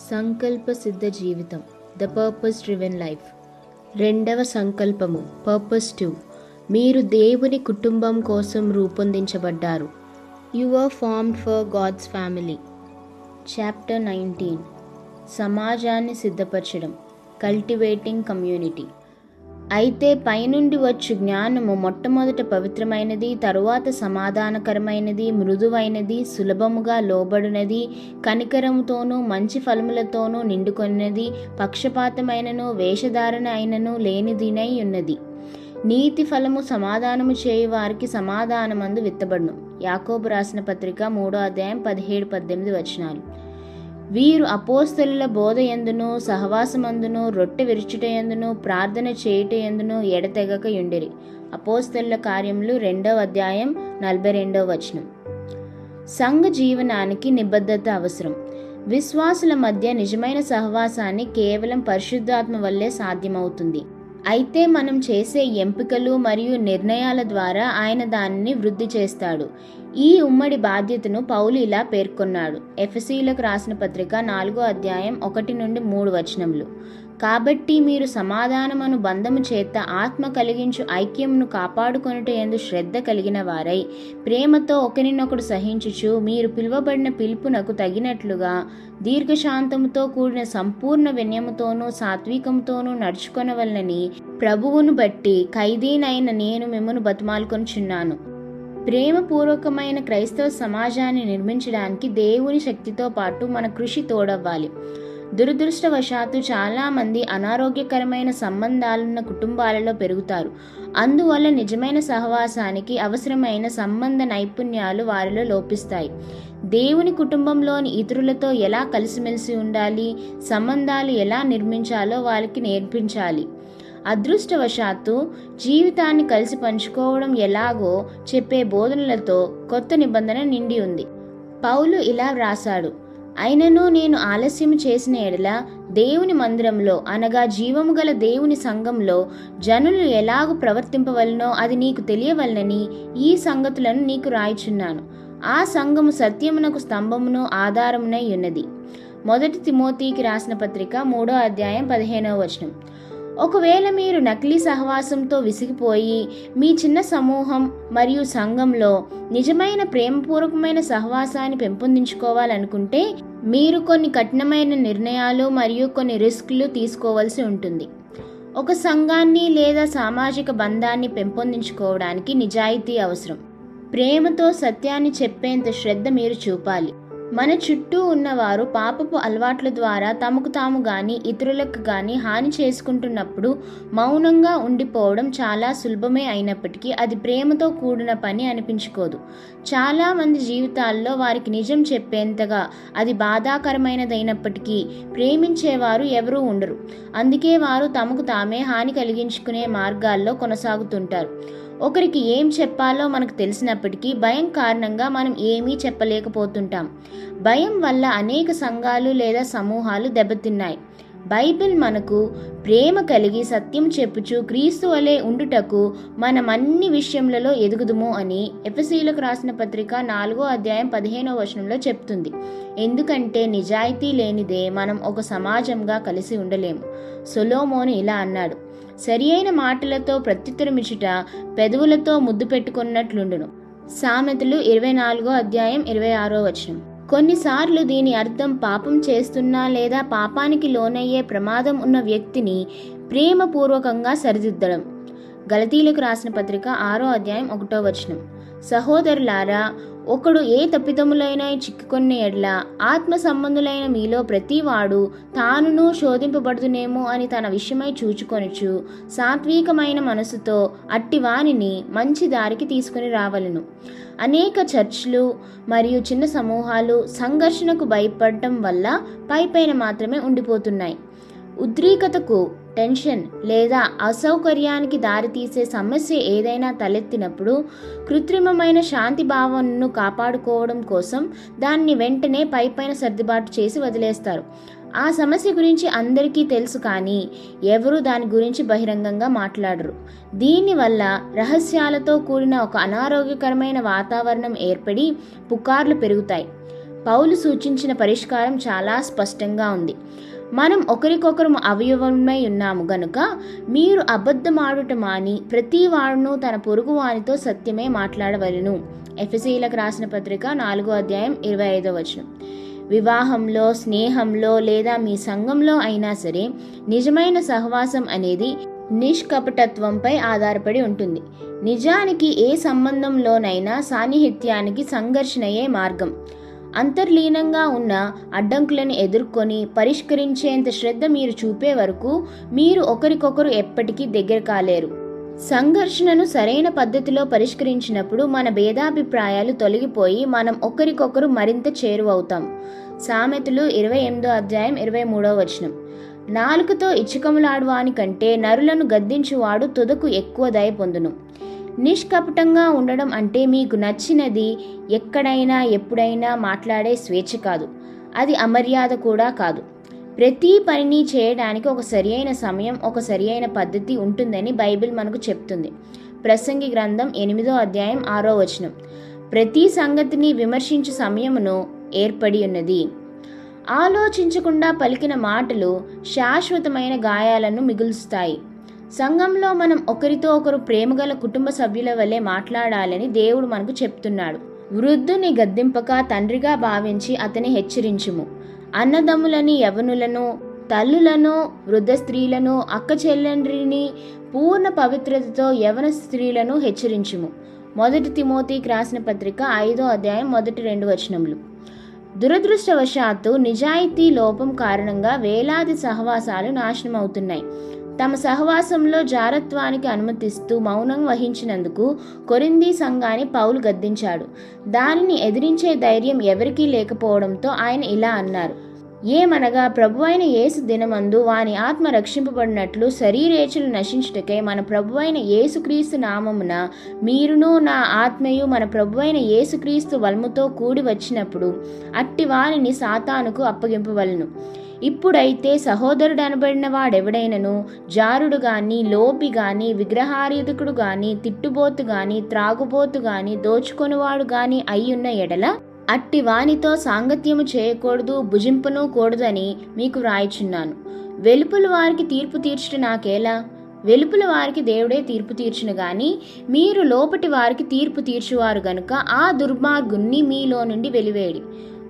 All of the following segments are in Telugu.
సంకల్ప సిద్ధ జీవితం ద పర్పస్ డ్రివెన్ లైఫ్. రెండవ సంకల్పము పర్పస్ 2. మీరు దేవుని కుటుంబం కోసం రూపొందించబడ్డారు. You are formed for God's family. Chapter 19. సమాజాన్ని సిద్ధపరచడం, కల్టివేటింగ్ కమ్యూనిటీ. అయితే పైనుండి వచ్చు జ్ఞానము మొట్టమొదట పవిత్రమైనది, తరువాత సమాధానకరమైనది, మృదువైనది, సులభముగా లోబడినది, కనికరముతోనూ మంచి ఫలములతోనూ నిండుకొన్నది, పక్షపాతమైనను వేషధారణ అయినను లేనిదినై ఉన్నది. నీతి ఫలము సమాధానము చేయు వారికి సమాధానమందు విత్తబడును. యాకోబు రాసిన పత్రిక 3వ అధ్యాయం 17-18 వచనాలు. వీరు అపోస్తలుల బోధ యందును, సహవాసమందును, రొట్టె విరుచుట యందును, ప్రార్థన చేయుట యందును ఎడతెగక యుండిరి. అపోస్తలుల కార్యములు 2వ అధ్యాయం 42వ వచనం. సంఘ జీవనానికి నిబద్ధత అవసరం. విశ్వాసుల మధ్య నిజమైన సహవాసాన్ని కేవలం పరిశుద్ధాత్మ వల్లే సాధ్యమవుతుంది. అయితే మనం చేసే ఎంపికలు మరియు నిర్ణయాల ద్వారా ఆయన దానిని వృద్ధి చేస్తాడు. ఈ ఉమ్మడి బాధ్యతను పౌలు ఇలా పేర్కొన్నాడు. ఎఫెసీయులకు రాసిన పత్రిక 4వ అధ్యాయం 1-3 వచనములు. కాబట్టి మీరు సమాధానమను బంధము చేత ఆత్మ కలిగించు ఐక్యమును కాపాడుకొనుట యందు శ్రద్ధ కలిగిన వారై ప్రేమతో ఒకరినొకడు సహించుచు మీరు పిలువబడిన పిలుపునకు తగినట్లుగా దీర్ఘశాంతముతో కూడిన సంపూర్ణ వినయముతోనూ సాత్వికముతోనూ నడుచుకొనవలనని ప్రభువును బట్టి ఖైదీనైన నేను మిమ్మును బతిమాలుకొనుచున్నాను. ప్రేమపూర్వకమైన క్రైస్తవ సమాజాన్ని నిర్మించడానికి దేవుని శక్తితో పాటు మన కృషి తోడవ్వాలి. దురదృష్టవశాత్తు చాలామంది అనారోగ్యకరమైన సంబంధాలున్న కుటుంబాలలో పెరుగుతారు. అందువల్ల నిజమైన సహవాసానికి అవసరమైన సంబంధ నైపుణ్యాలు వారిలో లోపిస్తాయి. దేవుని కుటుంబంలోని ఇతరులతో ఎలా కలిసిమెలిసి ఉండాలి, సంబంధాలు ఎలా నిర్మించాలో వారికి నేర్పించాలి. అదృష్టవశాత్తు జీవితాన్ని కలిసి పంచుకోవడం ఎలాగో చెప్పే బోధనలతో కొత్త నిబంధన నిండి ఉంది. పౌలు ఇలా వ్రాసాడు: అయినను నేను ఆలస్యం చేసిన ఎడల దేవుని మందిరంలో అనగా జీవము గల దేవుని సంఘంలో జనులు ఎలాగూ ప్రవర్తింపవలనో అది నీకు తెలియవలనని ఈ సంగతులను నీకు రాయిచున్నాను. ఆ సంఘము సత్యమునకు స్తంభమును ఆధారమునై ఉన్నది. 1 తిమోతికి రాసిన పత్రిక 3వ అధ్యాయం 15వ వచనం. ఒకవేళ మీరు నకిలీ సహవాసంతో విసిగిపోయి మీ చిన్న సమూహం మరియు సంఘంలో నిజమైన ప్రేమపూర్వకమైన సహవాసాన్ని పెంపొందించుకోవాలనుకుంటే మీరు కొన్ని కఠినమైన నిర్ణయాలు మరియు కొన్ని రిస్క్లు తీసుకోవాల్సి ఉంటుంది. ఒక సంఘాన్ని లేదా సామాజిక బంధాన్ని పెంపొందించుకోవడానికి నిజాయితీ అవసరం. ప్రేమతో సత్యాన్ని చెప్పేంత శ్రద్ధ మీరు చూపాలి. మన చుట్టూ ఉన్నవారు పాపపు అలవాట్ల ద్వారా తమకు తాము గాని ఇతరులకు గాని హాని చేసుకుంటున్నప్పుడు మౌనంగా ఉండిపోవడం చాలా సులభమే అయినప్పటికీ అది ప్రేమతో కూడిన పని అనిపించుకోదు. చాలామంది జీవితాల్లో వారికి నిజం చెప్పేంతగా అది బాధాకరమైనదైనప్పటికీ ప్రేమించేవారు ఎవరూ ఉండరు. అందుకే వారు తమకు తామే హాని కలిగించుకునే మార్గాల్లో కొనసాగుతుంటారు. ఒకరికి ఏం చెప్పాలో మనకు తెలిసినప్పటికీ భయం కారణంగా మనం ఏమీ చెప్పలేకపోతుంటాం. భయం వల్ల అనేక సంఘాలు లేదా సమూహాలు దెబ్బతిన్నాయి. బైబిల్ మనకు ప్రేమ కలిగి సత్యం చెప్పుచు క్రీస్తు వలె ఉండుటకు మనం అన్ని విషయములలో ఎదుగుదుము అని ఎఫెసీయులకు రాసిన పత్రిక 4వ అధ్యాయం 15వ వచనంలో చెప్తుంది. ఎందుకంటే నిజాయితీ లేనిదే మనం ఒక సమాజంగా కలిసి ఉండలేము. సొలొమోను ఇలా అన్నాడు: సరి అయిన మాటలతో ప్రత్యుత్తరమిచ్చుట పెదవులతో ముద్దు పెట్టుకున్నట్లుండును. సామెతలు 24వ అధ్యాయం 26వ వచనం. కొన్నిసార్లు దీని అర్థం పాపం చేస్తున్నా లేదా పాపానికి లోనయ్యే ప్రమాదం ఉన్న వ్యక్తిని ప్రేమపూర్వకంగా సరిదిద్దడం. గలతీయులకు రాసిన పత్రిక 6వ అధ్యాయం 1వ వచనం. సహోదరులారా, ఒకడు ఏ తప్పిదములైనా చిక్కుకొన్న ఎడ్ల ఆత్మ సంబంధులైన మీలో ప్రతివాడు తానును శోధింపబడుతునేమో అని తన విషయమై చూచుకొనుచు సాత్వికమైన మనసుతో అట్టివానిని మంచి దారికి తీసుకుని రావలను. అనేక చర్చ్లు మరియు చిన్న సమూహాలు సంఘర్షణకు భయపడటం వల్ల పైపైన మాత్రమే ఉండిపోతున్నాయి. ఉద్రిక్తతకు, టెన్షన్ లేదా అసౌకర్యానికి దారితీసే సమస్య ఏదైనా తలెత్తినప్పుడు కృత్రిమమైన శాంతి భావనను కాపాడుకోవడం కోసం దాన్ని వెంటనే పైపైన సర్దుబాటు చేసి వదిలేస్తారు. ఆ సమస్య గురించి అందరికీ తెలుసు, కానీ ఎవరూ దాని గురించి బహిరంగంగా మాట్లాడరు. దీనివల్ల రహస్యాలతో కూడిన ఒక అనారోగ్యకరమైన వాతావరణం ఏర్పడి పుకార్లు పెరుగుతాయి. పౌలు సూచించిన పరిష్కారం చాలా స్పష్టంగా ఉంది. మనం ఒకరికొకరు అవయవమై ఉన్నాము గనుక మీరు అబద్ధమాడుట మాని ప్రతి వాడును తన పొరుగు వానితో సత్యమే మాట్లాడవలెను. ఎఫెసీయులకు రాసిన పత్రిక 4:25. వివాహంలో, స్నేహంలో లేదా మీ సంఘంలో అయినా సరే నిజమైన సహవాసం అనేది నిష్కపటత్వంపై ఆధారపడి ఉంటుంది. నిజానికి ఏ సంబంధంలోనైనా సాన్నిహిత్యానికి సంఘర్షణయే మార్గం. అంతర్లీనంగా ఉన్న అడ్డంకులను ఎదుర్కొని పరిష్కరించేంత శ్రద్ధ మీరు చూపే వరకు మీరు ఒకరికొకరు ఎప్పటికీ దగ్గర కాలేరు. సంఘర్షణను సరైన పద్ధతిలో పరిష్కరించినప్పుడు మన భేదాభిప్రాయాలు తొలగిపోయి మనం ఒకరికొకరు మరింత చేరువవుతాం. సామెతలు 28:23. నాలుకతో ఇచ్చకములాడువాని కంటే నరులను గద్దించువాడు తుదకు ఎక్కువ దయ పొందును. నిష్కపటంగా ఉండడం అంటే మీకు నచ్చినది ఎక్కడైనా ఎప్పుడైనా మాట్లాడే స్వేచ్ఛ కాదు. అది అమర్యాద కూడా కాదు. ప్రతి పనిని చేయడానికి ఒక సరియైన సమయం, ఒక సరియైన పద్ధతి ఉంటుందని బైబిల్ మనకు చెప్తుంది. ప్రసంగి గ్రంథం 8:6. ప్రతి సంగతిని విమర్శించు సమయమును ఏర్పడి ఉన్నది. ఆలోచించకుండా పలికిన మాటలు శాశ్వతమైన గాయాలను మిగులుస్తాయి. సంఘంలో మనం ఒకరితో ఒకరు ప్రేమగల కుటుంబ సభ్యుల వలె మాట్లాడాలని దేవుడు మనకు చెప్తున్నాడు. వృద్ధుని గద్దింపక తండ్రిగా భావించి అతని హెచ్చరించుము. అన్నదమ్ములని, యవనులను, తల్లులను, వృద్ధ స్త్రీలను, అక్క చెల్లెండ్రిని పూర్ణ పవిత్రతతో యవన స్త్రీలను హెచ్చరించుము. 1 తిమోతికి రాసిన పత్రిక 5:1-2. దురదృష్టవశాత్తు నిజాయితీ లోపం కారణంగా వేలాది సహవాసాలు నాశనం అవుతున్నాయి. తమ సహవాసంలో జారత్వానికి అనుమతిస్తూ మౌనం వహించినందుకు కొరింథీ సంఘాన్ని పౌలు గద్దించాడు. దానిని ఎదిరించే ధైర్యం ఎవరికీ లేకపోవడంతో ఆయన ఇలా అన్నారు: ఏమనగా ప్రభువైన యేసు దినమందు వాని ఆత్మ రక్షింపబడినట్లు శరీరేచ్ఛలు నశించుటకై మన ప్రభువైన యేసుక్రీస్తు నామమున మీరును నా ఆత్మయు మన ప్రభువైన యేసుక్రీస్తు వలముతో కూడి వచ్చినప్పుడు అట్టి వారిని సాతానుకు అప్పగింపవలను. ఇప్పుడైతే సహోదరుడు అనబడిన వాడెవడైనను జారుడు గాని, లోపి గాని, విగ్రహారాధకుడు గాని, తిట్టుబోతు గాని, త్రాగుబోతు గాని, దోచుకొనివాడు గాని అయ్యున్న ఎడల అట్టి వానితో సాంగత్యము చేయకూడదు, భుజింపను కూడదని మీకు వ్రాయిచున్నాను. వెలుపల వారికి తీర్పు తీర్చుట నాకేలా? వెలుపల వారికి దేవుడే తీర్పు తీర్చును గాని మీరు లోపటి వారికి తీర్పు తీర్చువారు గనుక ఆ దుర్మార్గుణ్ణి మీలో నుండి వెలివేడి.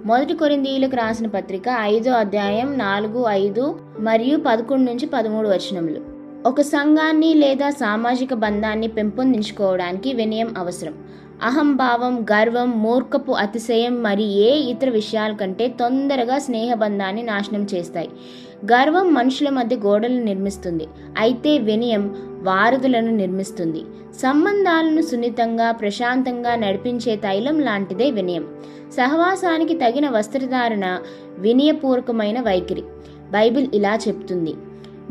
1 కొరింథీయులకు రాసిన పత్రిక 5:4, 5 మరియు 11-13. ఒక సంఘాన్ని లేదా సామాజిక బంధాన్ని పెంపొందించుకోవడానికి వినయం అవసరం. అహంభావం, గర్వం, మూర్ఖపు అతిశయం మరి ఏ ఇతర విషయాల కంటే తొందరగా స్నేహబంధాన్ని నాశనం చేస్తాయి. గర్వం మనుషుల మధ్య గోడలను నిర్మిస్తుంది, అయితే వినయం వారధులను నిర్మిస్తుంది. సంబంధాలను సున్నితంగా, ప్రశాంతంగా నడిపించే తైలం లాంటిదే వినయం. సహవాసానికి తగిన వస్త్రధారణ వినయపూర్వకమైన వైఖరి. బైబిల్ ఇలా చెప్తుంది: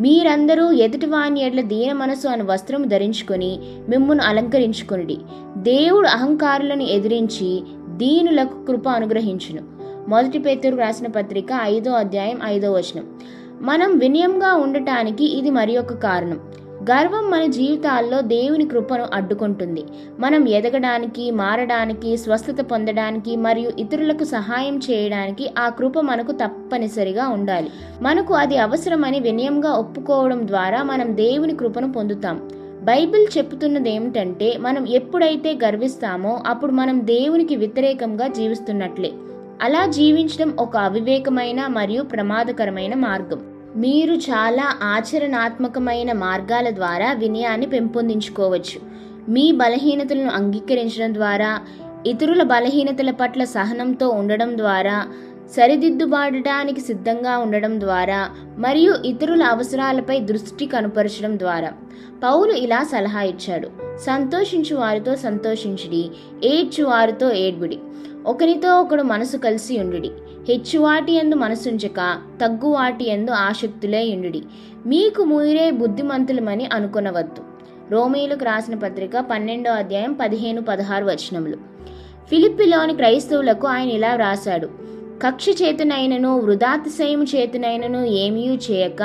మీరందరూ ఎదుటివాని ఎడ్ల దీన మనసు అను వస్త్రము ధరించుకొని మిమ్మును అలంకరించుకొనుడి. దేవుడు అహంకారులను ఎదిరించి దీనులకు కృప అనుగ్రహించును. 1 పేతురు రాసిన పత్రిక 5:5. మనం వినయంగా ఉండటానికి ఇది మరి ఒక కారణం. గర్వం మన జీవితాల్లో దేవుని కృపను అడ్డుకుంటుంది. మనం ఎదగడానికి, మారడానికి, స్వస్థత పొందడానికి మరియు ఇతరులకు సహాయం చేయడానికి ఆ కృప మనకు తప్పనిసరిగా ఉండాలి. మనకు అది అవసరమని వినయంగా ఒప్పుకోవడం ద్వారా మనం దేవుని కృపను పొందుతాం. బైబిల్ చెప్తున్నది ఏమిటంటే, మనం ఎప్పుడైతే గర్విస్తామో అప్పుడు మనం దేవునికి వ్యతిరేకంగా జీవిస్తున్నట్లే. అలా జీవించడం ఒక అవివేకమైన మరియు ప్రమాదకరమైన మార్గం. మీరు చాలా ఆచరణాత్మకమైన మార్గాల ద్వారా వినయాన్ని పెంపొందించుకోవచ్చు. మీ బలహీనతలను అంగీకరించడం ద్వారా, ఇతరుల బలహీనతల పట్ల సహనంతో ఉండడం ద్వారా, సరిదిద్దుబాడటానికి సిద్ధంగా ఉండడం ద్వారా మరియు ఇతరుల అవసరాలపై దృష్టి కనుపరచడం ద్వారా. పౌలు ఇలా సలహా ఇచ్చాడు: సంతోషించు వారితో సంతోషించుడి, ఏడ్చు వారితో ఏడ్బుడి. ఒకరితో ఒకడు మనసు కలిసి ఉండుడి. హెచ్చువాటి యందు మనసుంచక తగ్గువాటి యందు ఆసక్తులై ఉండుడి. మీకు మీరే బుద్ధిమంతులమని అనుకొనవద్దు. రోమీయులకు రాసిన పత్రిక 12:15-16. ఫిలిప్పిలోని క్రైస్తవులకు ఆయన ఇలా వ్రాశాడు: కక్ష చేతనైనను వృధాతిశయము చేతనైనను ఏమీ చేయక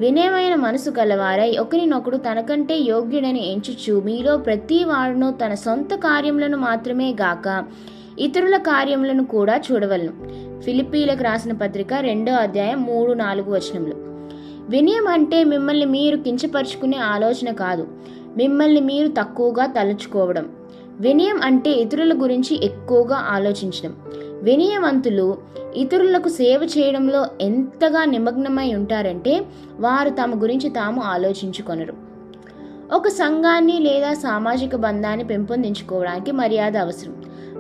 వినయమైన మనసు గలవారై ఒకరినొకడు తనకంటే యోగ్యుడని ఎంచుచు మీలో ప్రతి వాడును తన సొంత కార్యములను మాత్రమే గాక ఇతరుల కార్యములను కూడా చూడవలను. ఫిలిప్పీలకు రాసిన పత్రిక 2వ అధ్యాయం 3-4 వచనములు. వినయం అంటే మిమ్మల్ని మీరు కించపరుచుకునే ఆలోచన కాదు, మిమ్మల్ని మీరు తక్కువగా తలుచుకోవడం. వినయం అంటే ఇతరుల గురించి ఎక్కువగా ఆలోచించడం. వినయవంతులు ఇతరులకు సేవ చేయడంలో ఎంతగా నిమగ్నమై ఉంటారంటే వారు తమ గురించి తాము ఆలోచించుకొనరు. ఒక సంఘాన్ని లేదా సామాజిక బంధాన్ని పెంపొందించుకోవడానికి మర్యాద అవసరం.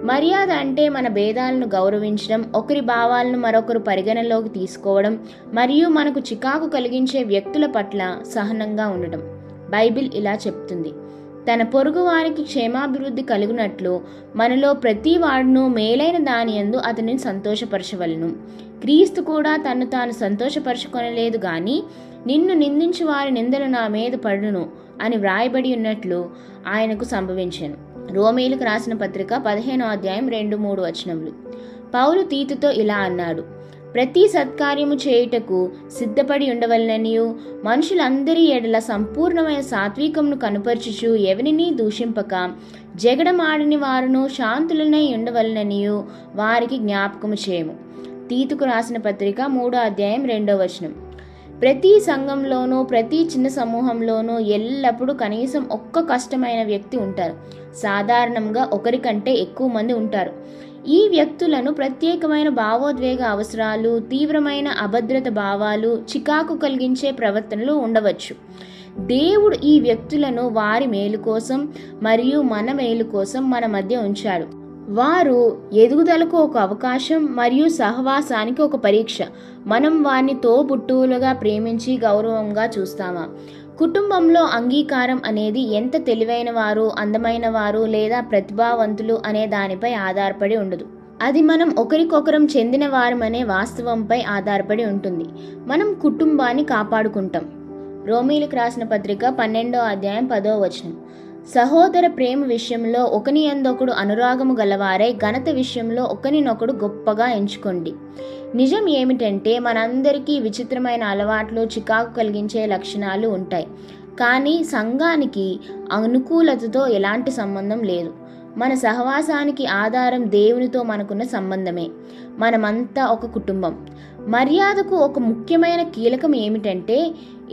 మర్యాద అంటే మన భేదాలను గౌరవించడం, ఒకరి భావాలను మరొకరు పరిగణలోకి తీసుకోవడం, మరియు మనకు చికాకు కలిగించే వ్యక్తుల పట్ల సహనంగా ఉండడం. బైబిల్ ఇలా చెప్తుంది, తన పొరుగు వారికి క్షేమాభివృద్ధి కలుగునట్లు మనలో ప్రతి వాడును మేలైన దాని యందు అతనిని సంతోషపరచవలను. క్రీస్తు కూడా తన్ను తాను సంతోషపరచుకొనలేదు గాని నిన్ను నిందించు వారి నిందలు నా మీద పడును అని వ్రాయబడి ఉన్నట్లు ఆయనకు సంభవించెను. రోమీయులకు రాసిన పత్రిక 15వ అధ్యాయం 2-3 వచనములు. పౌలు తీతుతో ఇలా అన్నాడు, ప్రతి సత్కార్యము చేయుటకు సిద్ధపడి ఉండవలననియు మనుషులందరి ఎడల సంపూర్ణమైన సాత్వికమును కనుపరచుచు ఎవరినీ దూషింపక జగడమాడని వారును శాంతులనై ఉండవలననియు వారికి జ్ఞాపకము చేయము. తీతుకు రాసిన పత్రిక 3వ అధ్యాయం 2వ వచనం. ప్రతి సంఘంలోనూ ప్రతి చిన్న సమూహంలోనూ ఎల్లప్పుడూ కనీసం ఒక్క కష్టమైన వ్యక్తి ఉంటారు. సాధారణంగా ఒకరికంటే ఎక్కువ మంది ఉంటారు. ఈ వ్యక్తులను ప్రత్యేకమైన భావోద్వేగ అవసరాలు, తీవ్రమైన అభద్రత భావాలు, చికాకు కలిగించే ప్రవర్తనలు ఉండవచ్చు. దేవుడు ఈ వ్యక్తులను వారి మేలు కోసం మరియు మన మేలు కోసం మన మధ్య ఉంచాడు. వారు ఎదుగుదలకు ఒక అవకాశం మరియు సహవాసానికి ఒక పరీక్ష. మనం వారిని తోబుట్టువులుగా ప్రేమించి గౌరవంగా చూస్తామా? కుటుంబంలో అంగీకారం అనేది ఎంత తెలివైన వారు, అందమైన వారు లేదా ప్రతిభావంతులు అనే దానిపై ఆధారపడి ఉండదు. అది మనం ఒకరికొకరం చెందిన వారమనే వాస్తవంపై ఆధారపడి ఉంటుంది. మనం కుటుంబాన్ని కాపాడుకుంటాం. రోమీయులకు రాసిన పత్రిక 12వ అధ్యాయం 10వ వచనం. సహోదర ప్రేమ విషయంలో ఒకని యందొకడు అనురాగము గలవారై ఘనత విషయంలో ఒకరినొకడు గొప్పగా ఎంచుకోండి. నిజం ఏమిటంటే మనందరికీ విచిత్రమైన అలవాట్లు, చికాకు కలిగించే లక్షణాలు ఉంటాయి. కానీ సంఘానికి అనుకూలతతో ఎలాంటి సంబంధం లేదు. మన సహవాసానికి ఆధారం దేవునితో మనకున్న సంబంధమే. మనమంతా ఒక కుటుంబం. మర్యాదకు ఒక ముఖ్యమైన కీలకం ఏమిటంటే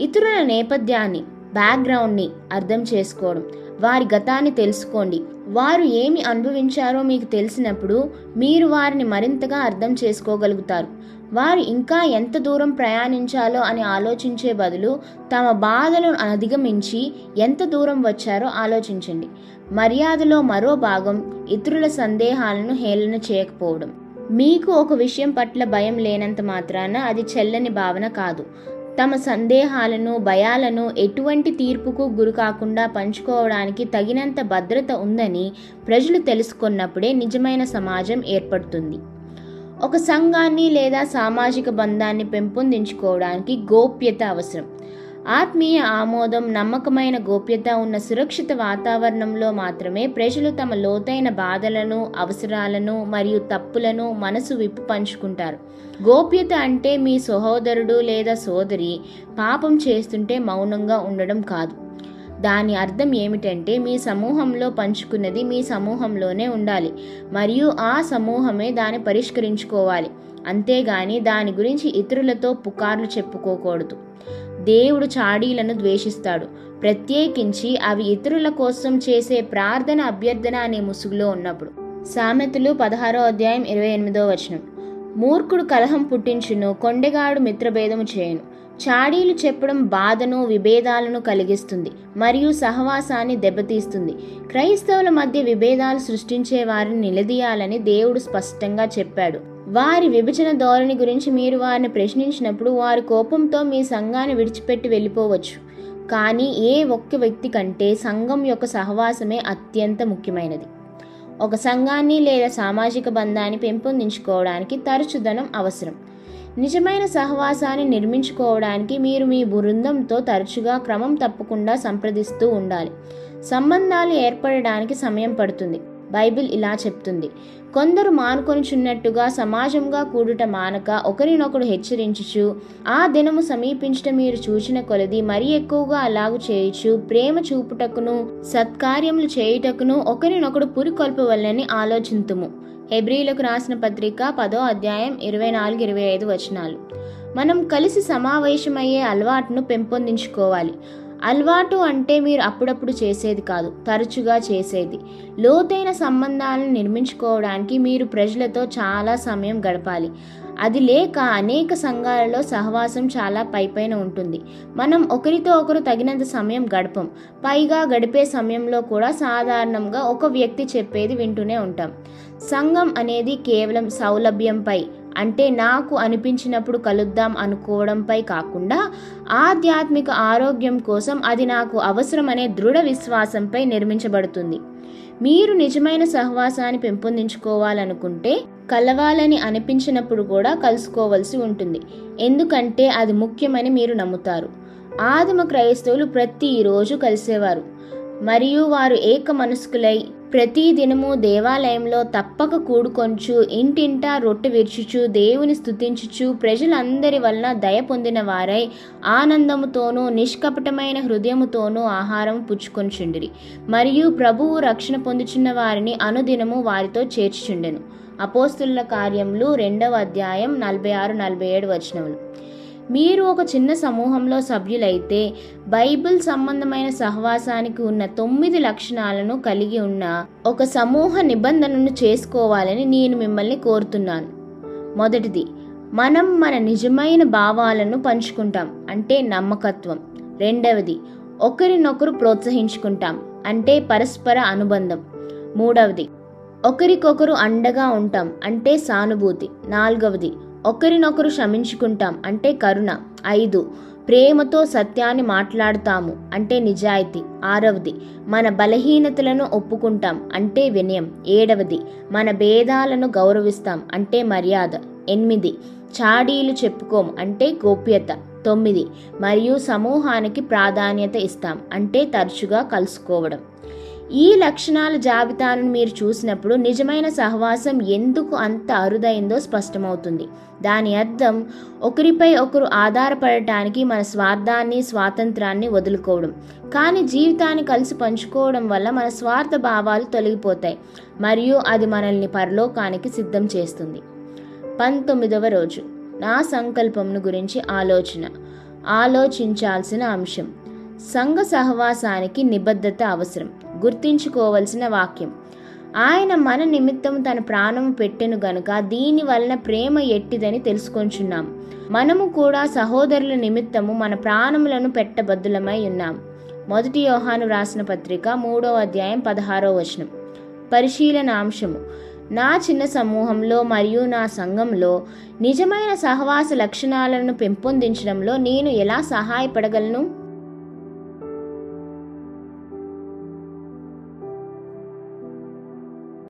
ఇతరుల నేపథ్యాన్ని, బ్యాక్గ్రౌండ్ని అర్థం చేసుకోవడం. వారి గతాన్ని తెలుసుకోండి. వారు ఏమి అనుభవించారో మీకు తెలిసినప్పుడు మీరు వారిని మరింతగా అర్థం చేసుకోగలుగుతారు. వారు ఇంకా ఎంత దూరం ప్రయాణించాలో అని ఆలోచించే బదులు తమ బాధలను అధిగమించి ఎంత దూరం వచ్చారో ఆలోచించండి. మర్యాదలో మరో భాగం ఇతరుల సందేహాలను హేళన చేయకపోవడం. మీకు ఒక విషయం పట్ల భయం లేనంత మాత్రాన అది చెల్లని భావన కాదు. తమ సందేహాలను, భయాలను ఎటువంటి తీర్పుకు గురి కాకుండా పంచుకోవడానికి తగినంత భద్రత ఉందని ప్రజలు తెలుసుకున్నప్పుడే నిజమైన సమాజం ఏర్పడుతుంది. ఒక సంఘాన్ని లేదా సామాజిక బంధాన్ని పెంపొందించుకోవడానికి గోప్యత అవసరం. ఆత్మీయ ఆమోదం, నమ్మకమైన గోప్యత ఉన్న సురక్షిత వాతావరణంలో మాత్రమే ప్రజలు తమ లోతైన బాధలను, అవసరాలను మరియు తప్పులను మనసు విప్పి పంచుకుంటారు. గోప్యత అంటే మీ సహోదరుడు లేదా సోదరి పాపం చేస్తుంటే మౌనంగా ఉండడం కాదు. దాని అర్థం ఏమిటంటే మీ సమూహంలో పంచుకున్నది మీ సమూహంలోనే ఉండాలి మరియు ఆ సమూహమే దాన్ని పరిష్కరించుకోవాలి. అంతేగాని దాని గురించి ఇతరులతో పుకార్లు చెప్పుకోకూడదు. దేవుడు చాడీలను ద్వేషిస్తాడు, ప్రత్యేకించి అవి ఇతరుల కోసం చేసే ప్రార్థన, అభ్యర్థన అనే ముసుగులో ఉన్నప్పుడు. సామెతలు 16వ అధ్యాయం 28వ వచనం. మూర్ఖుడు కలహం పుట్టించును, కొండెగాడు మిత్రభేదము చేయును. చాడీలు చెప్పడం బాధను, విభేదాలను కలిగిస్తుంది మరియు సహవాసాన్ని దెబ్బతీస్తుంది. క్రైస్తవుల మధ్య విభేదాలు సృష్టించే వారిని నిలదీయాలని దేవుడు స్పష్టంగా చెప్పాడు. వారి విభజన ధోరణి గురించి మీరు వారిని ప్రశ్నించినప్పుడు వారి కోపంతో మీ సంఘాన్ని విడిచిపెట్టి వెళ్ళిపోవచ్చు. కానీ ఏ ఒక్క వ్యక్తి కంటే సంఘం యొక్క సహవాసమే అత్యంత ముఖ్యమైనది. ఒక సంఘాన్ని లేదా సామాజిక బంధాన్ని పెంపొందించుకోవడానికి తరచుదనం అవసరం. నిజమైన సహవాసాన్ని నిర్మించుకోవడానికి మీరు మీ బృందంతో తరచుగా క్రమం తప్పకుండా సంప్రదిస్తూ ఉండాలి. సంబంధాలు ఏర్పడడానికి సమయం పడుతుంది. బైబిల్ ఇలా చెప్తుంది, కొందరు మానుకొనిచున్నట్టుగా సమాజంగా కూడుట మానక ఒకరినొకడు హెచ్చరించుచు ఆ దినము సమీపించట మీరు చూచిన కొలది మరి ఎక్కువగా అలాగు చేయుచు ప్రేమ చూపుటకును సత్కార్యములు చేయుటకును ఒకరినొకడు పురికొల్పవలనని ఆలోచింతుము. హెబ్రీలకు రాసిన పత్రిక 10వ అధ్యాయం 24-25 వచనాలు. మనం కలిసి సమావేశమయ్యే అలవాటును పెంపొందించుకోవాలి. అలవాటు అంటే మీరు అప్పుడప్పుడు చేసేది కాదు, తరచుగా చేసేది. లోతైన సంబంధాలను నిర్మించుకోవడానికి మీరు ప్రజలతో చాలా సమయం గడపాలి. అది లేక అనేక సంఘాలలో సహవాసం చాలా పైపైన ఉంటుంది. మనం ఒకరితో ఒకరు తగినంత సమయం గడపం. పైగా గడిపే సమయంలో కూడా సాధారణంగా ఒక వ్యక్తి చెప్పేది వింటూనే ఉంటాం. సంఘం అనేది కేవలం సౌలభ్యంపై, అంటే నాకు అనిపించినప్పుడు కలుద్దాం అనుకోవడంపై కాకుండా ఆధ్యాత్మిక ఆరోగ్యం కోసం అది నాకు అవసరమనే దృఢ విశ్వాసంపై నిర్మించబడుతుంది. మీరు నిజమైన సహవాసాన్ని పెంపొందించుకోవాలనుకుంటే కలవాలని అనిపించినప్పుడు కూడా కలుసుకోవలసి ఉంటుంది, ఎందుకంటే అది ముఖ్యమని మీరు నమ్ముతారు. ఆదిమ క్రైస్తవులు ప్రతిరోజు కలిసేవారు మరియు వారు ఏక మనస్కులై ప్రతి దినము దేవాలయంలో తప్పక కూడుకొంచు, ఇంటింటా రొట్టె విరుచుచు, దేవుని స్తుతించుచు, ప్రజలందరి వలన దయ పొందిన వారై ఆనందముతోనూ నిష్కపటమైన హృదయముతోనూ ఆహారం పుచ్చుకొనిచుండిరి. మరియు ప్రభువు రక్షణ పొందుచున్న వారిని అనుదినము వారితో చేర్చుచుండెను. అపోస్తుల కార్యములు 2వ అధ్యాయం 46-47 వచనములు. మీరు ఒక చిన్న సమూహంలో సభ్యులైతే బైబిల్ సంబంధమైన సహవాసానికి ఉన్న 9 లక్షణాలను కలిగి ఉన్న ఒక సమూహ నిబంధనను చేసుకోవాలని నేను మిమ్మల్ని కోరుతున్నాను. మొదటిది, మనం మన నిజమైన భావాలను పంచుకుంటాం, అంటే నమ్మకత్వం. రెండవది, ఒకరినొకరు ప్రోత్సహించుకుంటాం, అంటే పరస్పర అనుబంధం. మూడవది, ఒకరికొకరు అండగా ఉంటాం, అంటే సానుభూతి. నాలుగవది, ఒకరినొకరు క్షమించుకుంటాం, అంటే కరుణ. 5, ప్రేమతో సత్యాన్ని మాట్లాడుతాము, అంటే నిజాయితీ. 6వది, మన బలహీనతలను ఒప్పుకుంటాం, అంటే వినయం. 7వది, మన భేదాలను గౌరవిస్తాం, అంటే మర్యాద. 8, చాడీలు చెప్పుకోము, అంటే గోప్యత. 9, మరియు సమూహానికి ప్రాధాన్యత ఇస్తాం, అంటే తరచుగా కలుసుకోవడం. ఈ లక్షణాల జాబితాను మీరు చూసినప్పుడు నిజమైన సహవాసం ఎందుకు అంత అరుదైందో స్పష్టమవుతుంది. దాని అర్థం ఒకరిపై ఒకరు ఆధారపడటానికి మన స్వార్థాన్ని, స్వాతంత్రాన్ని వదులుకోవడం. కానీ జీవితాన్ని కలిసి పంచుకోవడం వల్ల మన స్వార్థ భావాలు తొలగిపోతాయి మరియు అది మనల్ని పరలోకానికి సిద్ధం చేస్తుంది. 19వ రోజు, నా సంకల్పంను గురించి ఆలోచించాల్సిన అంశం. సంఘ సహవాసానికి నిబద్ధత అవసరం. గుర్తించుకోవలసిన వాక్యం, ఆయన మన నిమిత్తం తన ప్రాణము పెట్టెను గనుక దీని వలన ప్రేమ ఎట్టిదని తెలుసుకొంచున్నాం. మనము కూడా సహోదరుల నిమిత్తము మన ప్రాణములను పెట్టబద్దులమై ఉన్నాం. 1 యోహాను రాసిన పత్రిక 3వ అధ్యాయం 16వ వచనం. పరిశీలన అంశము, నా చిన్న సమూహంలో మరియు నా సంఘంలో నిజమైన సహవాస లక్షణాలను పెంపొందించడంలో నేను ఎలా సహాయపడగలను?